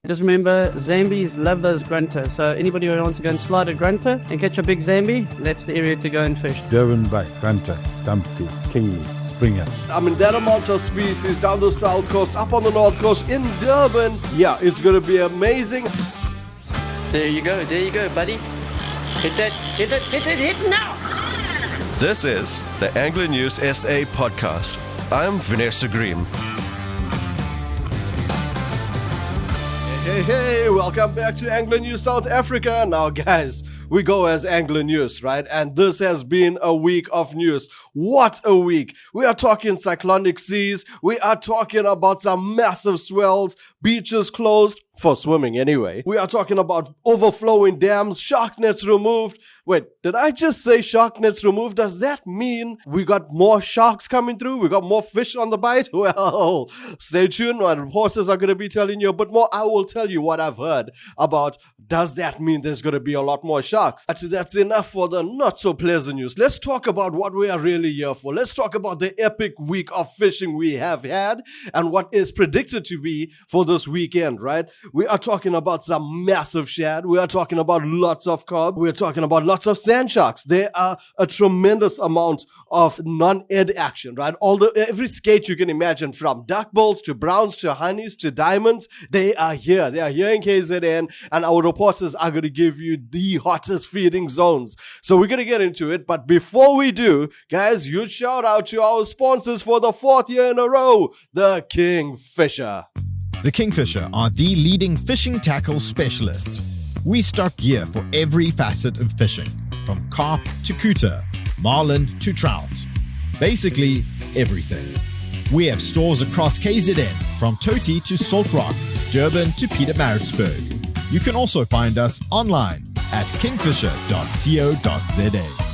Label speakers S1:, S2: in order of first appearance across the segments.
S1: Just remember, Zambies love those grunter. So anybody who wants to go and slide a grunter and catch a big Zambi, that's the area to go and fish.
S2: Durban Bay, grunter, stumpfish, kingy, springer.
S3: I mean, that amount of species down the south coast, up on the north coast, in Durban. Yeah, it's going to be amazing.
S4: There you go, buddy. Hit it now!
S5: This is the Angler News SA podcast. I'm Vanessa Green.
S3: Hey, welcome back to Angler News South Africa. Now, guys, we go as Angler News, right? And this has been a week of news. What a week. We are talking cyclonic seas. We are talking about some massive swells, beaches closed, for swimming anyway. We are talking about overflowing dams, shark nets removed. Wait, did I just say shark nets removed? Does that mean we got more sharks coming through? We got more fish on the bite? Well, stay tuned. My reporters are going to be telling you a bit more. I will tell you what I've heard about, does that mean there's going to be a lot more sharks? Actually, that's enough for the not so pleasant news. Let's talk about what we are really here for. Let's talk about the epic week of fishing we have had and what is predicted to be for this weekend, right? We are talking about some massive shad. We are talking about lots of carp. We are talking about lots of sand sharks. There are a tremendous amount of non-ed action, right? Every skate you can imagine, from duck balls to browns to honeys to diamonds, they are here. They are here in KZN, and our reporters are going to give you the hottest feeding zones. So we're going to get into it. But before we do, guys, huge shout out to our sponsors for the 4th year in a row, the Kingfisher.
S6: The Kingfisher are the leading fishing tackle specialist. We stock gear for every facet of fishing, from carp to cooter, marlin to trout. Basically, everything. We have stores across KZN, from Toti to Salt Rock, Durban to Pietermaritzburg. You can also find us online at kingfisher.co.za.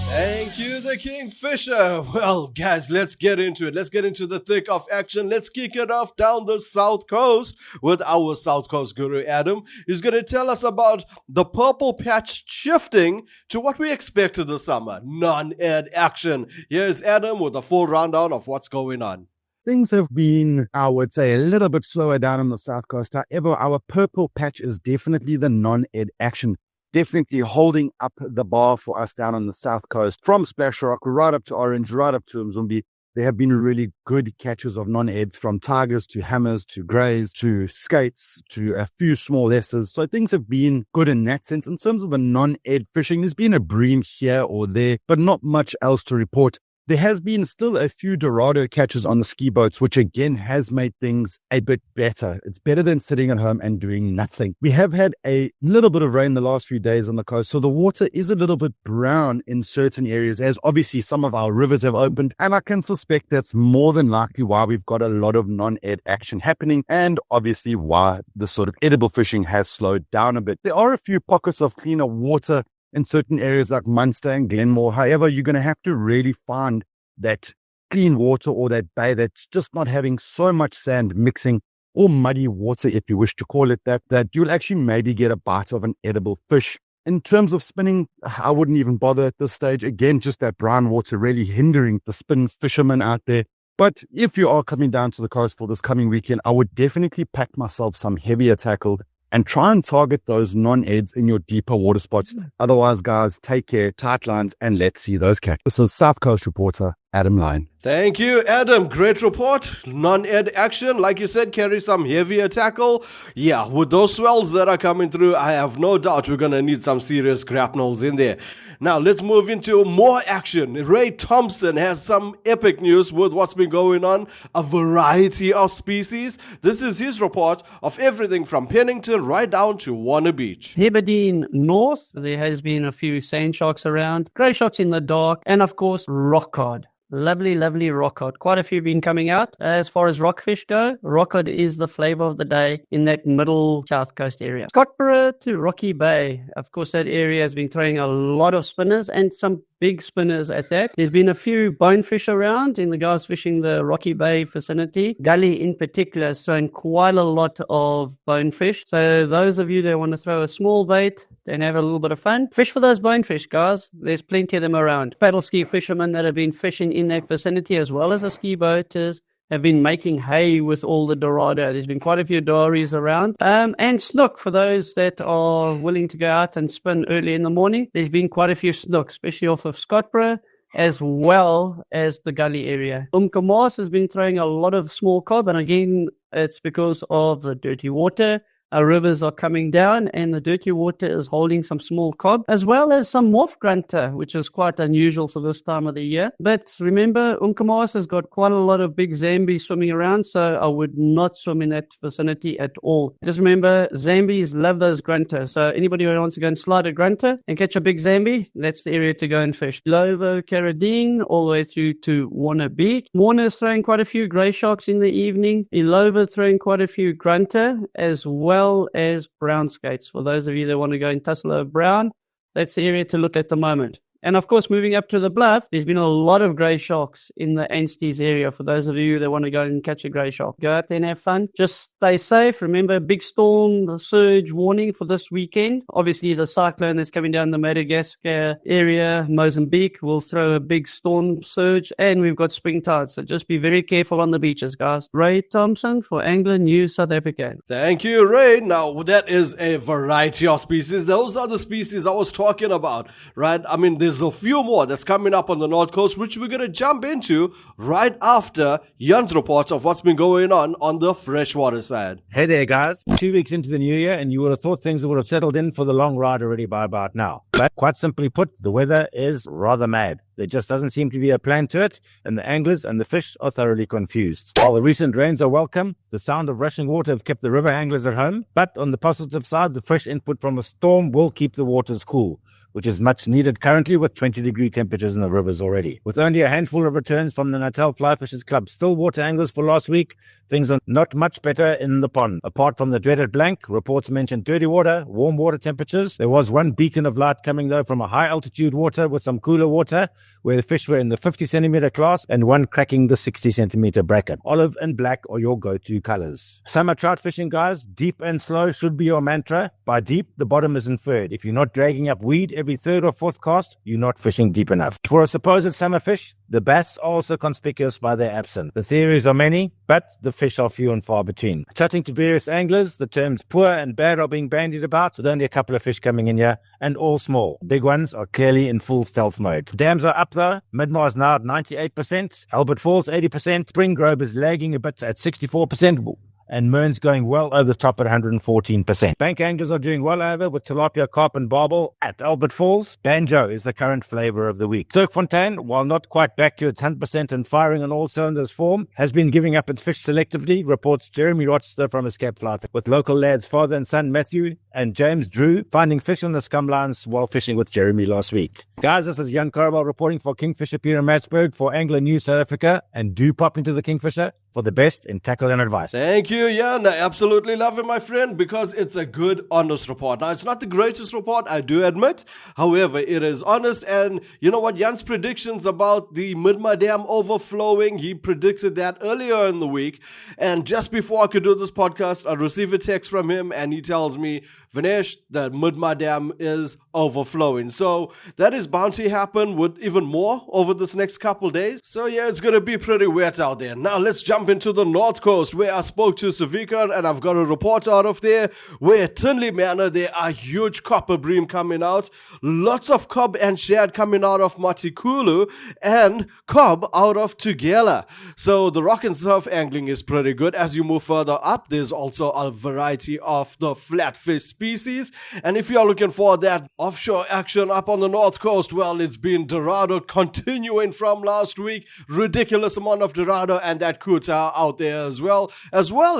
S3: Thank you, the Kingfisher. Well, guys, let's get into it. Let's get into the thick of action. Let's kick it off down the South Coast with our South Coast guru, Adam. He's going to tell us about the purple patch shifting to what we expected this summer, non-ed action. Here's Adam with a full rundown of what's going on.
S2: Things have been, I would say, a little bit slower down on the South Coast. However, our purple patch is definitely the non-ed action. Definitely holding up the bar for us down on the South Coast, from Splash Rock right up to Orange, right up to Mzumbi. There have been really good catches of non-eds, from tigers to hammers to greys to skates to a few small lessers. So things have been good in that sense. In terms of the non-ed fishing, there's been a bream here or there, but not much else to report. There has been still a few Dorado catches on the ski boats, which again has made things a bit better. It's better than sitting at home and doing nothing. We have had a little bit of rain the last few days on the coast, so the water is a little bit brown in certain areas, as obviously some of our rivers have opened, and I can suspect that's more than likely why we've got a lot of non-ed action happening, and obviously why the sort of edible fishing has slowed down a bit. There are a few pockets of cleaner water in certain areas like Munster and Glenmore. However, you're going to have to really find that clean water or that bay that's just not having so much sand mixing, or muddy water, if you wish to call it that you'll actually maybe get a bite of an edible fish. In terms of spinning, I wouldn't even bother at this stage. Again, just that brown water really hindering the spin fishermen out there. But if you are coming down to the coast for this coming weekend, I would definitely pack myself some heavier tackle and try and target those non-eds in your deeper water spots. Otherwise, guys, take care, tight lines, and let's see those catch. This is South Coast reporter Adam Lyon.
S3: Thank you, Adam. Great report. Non-ed action, like you said, carry some heavier tackle. Yeah, with those swells that are coming through, I have no doubt we're going to need some serious grapnels in there. Now, let's move into more action. Ray Thompson has some epic news with what's been going on, a variety of species. This is his report of everything from Pennington right down to Warner Beach.
S1: Heberdean North, there has been a few sand sharks around, grey sharks in the dark, and of course, rockcod. Lovely, lovely rockcod. Quite a few been coming out. As far as rockfish go, rockcod is the flavour of the day in that middle South Coast area. Scottburgh to Rocky Bay. Of course, that area has been throwing a lot of spinners and some big spinners at that. There's been a few bonefish around in the guys fishing the Rocky Bay vicinity. Gully in particular has thrown quite a lot of bonefish. So those of you that want to throw a small bait and have a little bit of fun, fish for those bonefish, guys. There's plenty of them around. Paddle ski fishermen that have been fishing in that vicinity, as well as the ski boaters, have been making hay with all the dorado. There's been quite a few dories around. And snook, for those that are willing to go out and spin early in the morning, there's been quite a few snook, especially off of Scottborough, as well as the gully area. Umkomaas has been throwing a lot of small cob, and again, it's because of the dirty water. Our rivers are coming down and the dirty water is holding some small cob as well as some morph grunter, which is quite unusual for this time of the year. But remember, Umkomaas has got quite a lot of big zambies swimming around, so I would not swim in that vicinity at all. Just remember, zambies love those grunters. So anybody who wants to go and slide a grunter and catch a big zambi, that's the area to go and fish. Lovo, Carradine, all the way through to Warner Beach. Warner's throwing quite a few grey sharks in the evening. Ilova throwing quite a few grunter as well as brown skates. For those of you that want to go and tussle a brown, that's the area to look at the moment. And of course, moving up to the bluff, there's been a lot of grey sharks in the Anstey's area. For those of you that want to go and catch a grey shark, go out there and have fun. Just stay safe. Remember, big storm surge warning for this weekend. Obviously, the cyclone that's coming down the Madagascar area, Mozambique, will throw a big storm surge, and we've got spring tides. So just be very careful on the beaches, guys. Ray Thompson for Angler News South Africa.
S3: Thank you, Ray. Now, that is a variety of species. Those are the species I was talking about, right? I mean, there's a few more that's coming up on the North Coast, which we're going to jump into right after Jan's report of what's been going on the freshwater side.
S7: Hey there, guys. 2 weeks into the new year, and you would have thought things would have settled in for the long ride already by about now. But quite simply put, the weather is rather mad. There just doesn't seem to be a plan to it, and the anglers and the fish are thoroughly confused. While the recent rains are welcome, the sound of rushing water have kept the river anglers at home. But on the positive side, the fresh input from a storm will keep the waters cool, which is much needed currently with 20-degree temperatures in the rivers already. With only a handful of returns from the Natal Fly Fishers Club stillwater anglers for last week, things are not much better in the pond. Apart from the dreaded blank, reports mentioned dirty water, warm water temperatures. There was one beacon of light coming though from a high altitude water with some cooler water, where the fish were in the 50 centimeter class and one cracking the 60 centimeter bracket. Olive and black are your go-to colors. Summer trout fishing, guys, deep and slow should be your mantra. By deep, the bottom is inferred. If you're not dragging up weed every third or fourth cast, you're not fishing deep enough. For a supposed summer fish, the bass are also conspicuous by their absence. The theories are many, but the fish are few and far between. Chatting to various anglers, the terms poor and bad are being bandied about, with only a couple of fish coming in here, and all small. Big ones are clearly in full stealth mode. Dams are up though. Midmar is now at 98%, Albert Falls 80%, Spring Grove is lagging a bit at 64%, and Mearns going well over the top at 114%. Bank anglers are doing well over with tilapia, carp and barbel at Albert Falls. Banjo is the current flavour of the week. Sterkfontein, while not quite back to its 100% and firing on all cylinders form, has been giving up its fish selectively, reports Jeremy Rochester from Escape Fly, with local lads father and son Matthew and James Drew finding fish on the scum lines while fishing with Jeremy last week. Guys, this is Jan Carwell reporting for Kingfisher Pier in Matsburg for Angler News South Africa, and do pop into the Kingfisher for the best in tackle and advice.
S3: Thank you, Jan. I absolutely love it, my friend, because it's a good, honest report. Now, it's not the greatest report, I do admit. However, it is honest. And you know what? Jan's predictions about the Midmar Dam overflowing, he predicted that earlier in the week. And just before I could do this podcast, I received a text from him, and he tells me, Vinesh, the Midmar Dam is overflowing. So that is bound to happen with even more over this next couple days. So yeah, it's going to be pretty wet out there. Now, let's jump into the North Coast, where I spoke to Savika, and I've got a report out of there where Tinley Manor, there are huge copper bream coming out, lots of cob and shad coming out of Matikulu, and cob out of Tugela. So the rock and surf angling is pretty good. As you move further up, there's also a variety of the flatfish species, and if you're looking for that offshore action up on the North Coast, well, it's been Dorado continuing from last week, ridiculous amount of Dorado and that kuta out there as well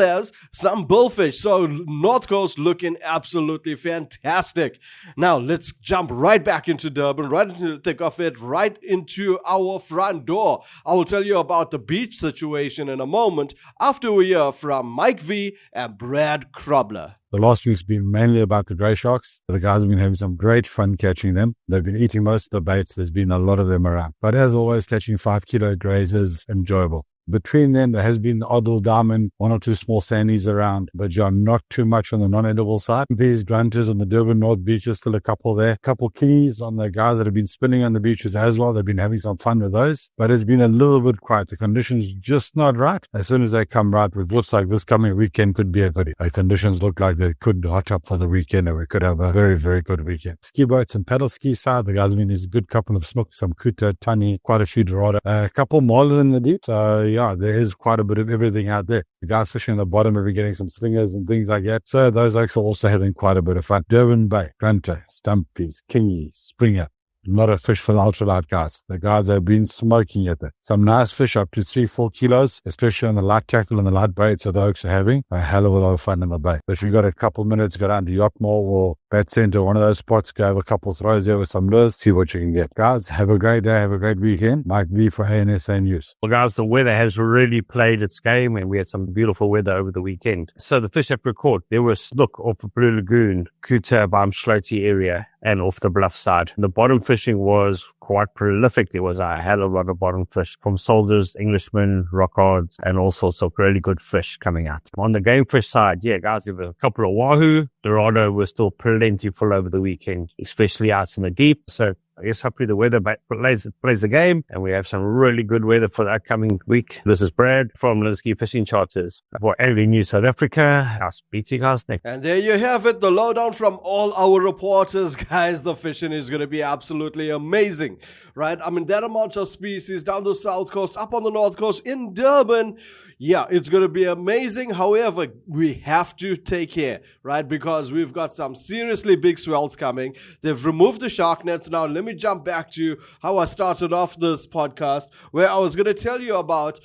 S3: as some bullfish. So North Coast looking absolutely fantastic. Now let's jump right back into Durban, right into the thick of it, right into our front door. I will tell you about the beach situation in a moment after we hear from Mike V and Brad Krobler.
S2: The last week's been mainly about the grey sharks. The guys have been having some great fun catching them. They've been eating most of the baits. There's been a lot of them around. But as always, catching 5 kilo greys is enjoyable. Between them, there has been the odd little diamond, one or two small sandies around, but you're not too much on the non-edible side. These grunters on the Durban North beaches, still a couple there. A couple keys on the guys that have been spinning on the beaches as well. They've been having some fun with those, but it's been a little bit quiet. The conditions just not right. As soon as they come right, it looks like this coming weekend could be a goodie. The conditions look like they could hot up for the weekend, and we could have a very, very good weekend. Ski boats and paddle ski side, the guys have been a good couple of snook, some kuta, tani, quite a few dorado, a couple marlin in the deep. So yeah, there is quite a bit of everything out there. The guys fishing on the bottom have been getting some slingers and things like that. So those are also having quite a bit of fun. Durban Bay, grunter, stumpies, kingy, springer. A lot of fish for the ultralight guys. The guys have been smoking at it. Some nice fish up to 3-4 kilos, especially on the light tackle and the light baits that the Oaks are having. A hell of a lot of fun in the bay. But if you've got a couple minutes, go down to Yacht Mall or Bat Center, one of those spots, go have a couple throws there with some lures, see what you can get. Guys, have a great day, have a great weekend. Mike V for ANSA News.
S7: Well, guys, the weather has really played its game, and we had some beautiful weather over the weekend. So the fish that were caught, there was snook off the Blue Lagoon, Kuta, Baumschlote area, and off the bluff side. The bottom fishing was quite prolific. There was a hell of a lot of bottom fish from soldiers, Englishmen, rockhards, and all sorts of really good fish coming out. On the game fish side, yeah, guys, there were a couple of wahoo. Dorado was still plentiful over the weekend, especially out in the deep. So I guess hopefully the weather plays the game, and we have some really good weather for the upcoming week. This is Brad from Linsky Fishing Charters for Angling News South Africa. I'll speak to you guys next.
S3: And there you have it, the lowdown from all our reporters. Guys, the fishing is going to be absolutely amazing, right? I mean, that amount of species down the south coast, up on the north coast, in Durban. Yeah, it's going to be amazing. However, we have to take care, right? Because we've got some seriously big swells coming. They've removed the shark nets. Now, let me jump back to how I started off this podcast, where I was going to tell you about,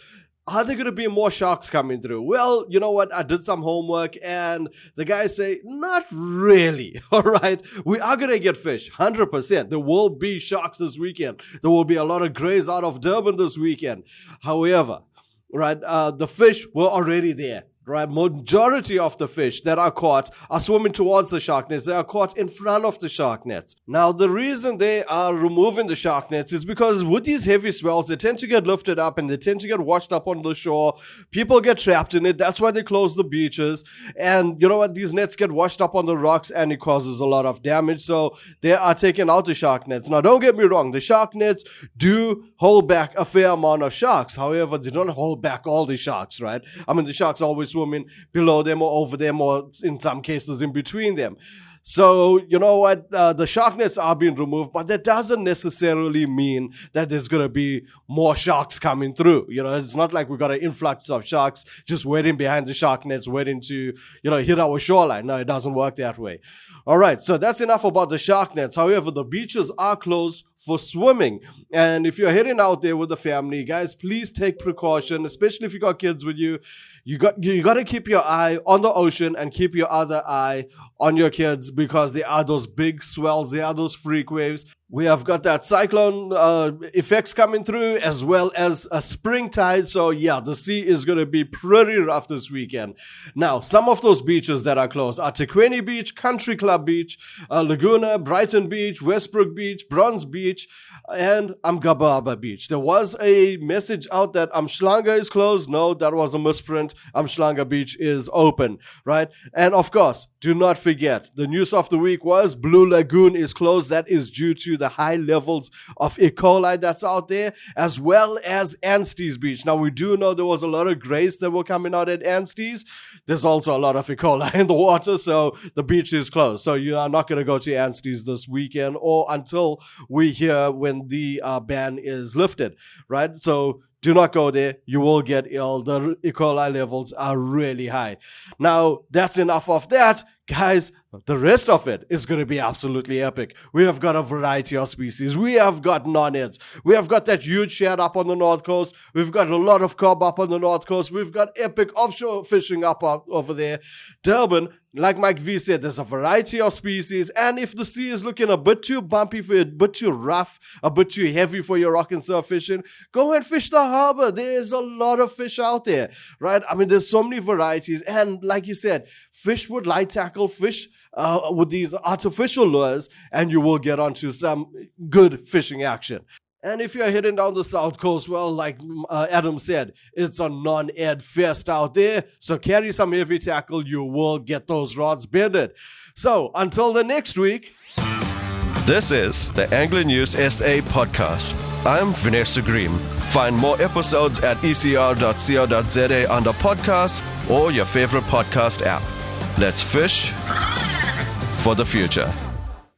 S3: are there going to be more sharks coming through? Well, you know what? I did some homework, and the guys say, not really. All right. We are going to get fish, 100%. There will be sharks this weekend. There will be a lot of grays out of Durban this weekend. However, right, the fish were already there. Right, majority of the fish that are caught are swimming towards the shark nets. They are caught in front of the shark nets. Now, the reason they are removing the shark nets is because with these heavy swells, they tend to get lifted up and they tend to get washed up on the shore. People get trapped in it. That's why they close the beaches. And you know what? These nets get washed up on the rocks and it causes a lot of damage. So they are taking out the shark nets. Now, don't get me wrong. The shark nets do hold back a fair amount of sharks. However, they don't hold back all the sharks, right? I mean, the sharks always swimming below them or over them, or in some cases in between them. So, you know what, the shark nets are being removed, but that doesn't necessarily mean that there's going to be more sharks coming through. You know, it's not like we've got an influx of sharks just waiting behind the shark nets, waiting to, you know, hit our shoreline. No, it doesn't work that way. All right, so that's enough about the shark nets. However, the beaches are closed for swimming. And if you're heading out there with the family, guys, please take precaution, especially if you got kids with you. You got to keep your eye on the ocean and keep your other eye on your kids, because there are those big swells, there are those freak waves. We have got that cyclone effects coming through, as well as a spring tide. So yeah, the sea is going to be pretty rough this weekend. Now, some of those beaches that are closed are Tequeni Beach, Country Club Beach, Laguna, Brighton Beach, Westbrook Beach, Bronze Beach, and Amgababa Beach. There was a message out that Umhlanga is closed. No, that was a misprint. Umhlanga Beach is open, right? And of course, do not forget, the news of the week was Blue Lagoon is closed. That is due to the high levels of E. coli that's out there, as well as Anstey's Beach. Now, we do know there was a lot of grays that were coming out at Anstey's. There's also a lot of E. coli in the water, so the beach is closed. So you are not going to go to Anstey's this weekend or until we hear when the ban is lifted, right? So do not go there. You will get ill. The E. coli levels are really high. Now, that's enough of that. Guys, the rest of it is going to be absolutely epic. We have got a variety of species. We have got non-heads. We have got that huge shad up on the north coast. We've got a lot of cob up on the north coast. We've got epic offshore fishing up over there. Durban, like Mike V said, there's a variety of species. And if the sea is looking a bit too bumpy for you, a bit too rough, a bit too heavy for your rock and surf fishing, go and fish the harbor. There's a lot of fish out there, right? I mean, there's so many varieties. And like you said, fish with light tackle, fish with these artificial lures, and you will get onto some good fishing action. And if you're heading down the south coast, well, like Adam said, it's a non-ed fest out there. So carry some heavy tackle. You will get those rods bended. So until the next week.
S5: This is the Angler News SA podcast. I'm Vanessa Green. Find more episodes at ecr.co.za under podcasts or your favorite podcast app. Let's fish for the future.